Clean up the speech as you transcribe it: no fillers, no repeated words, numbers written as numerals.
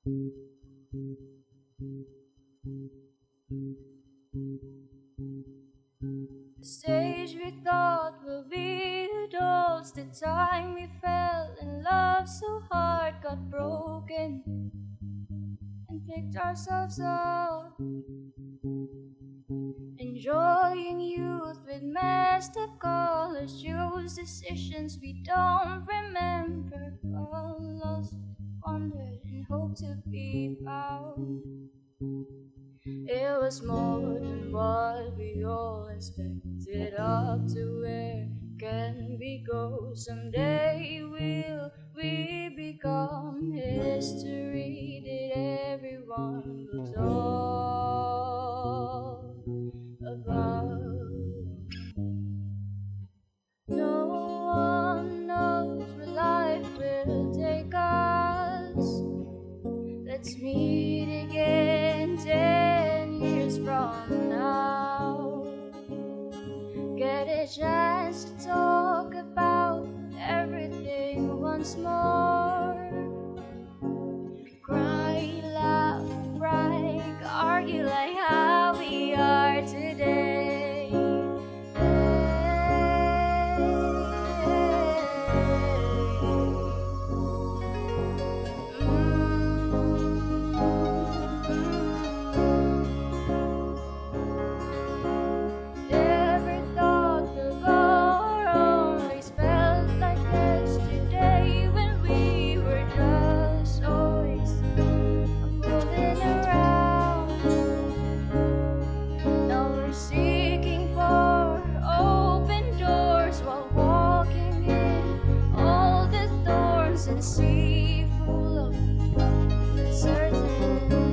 The stage we thought will be adults, the time we fell in love so hard got broken and picked ourselves up, enjoying youth with messed up colors, choose decisions we don't remember, all lost, wandered and hope to be found. It was more than what we all expected, up to where can we go? Someday will we become history that everyone will talk about. No one knows where life will take us. Let's meet again 10 years from now. Get a chance to talk about everything once more. Cry, laugh, cry, argue like how we are today. And sea full of certain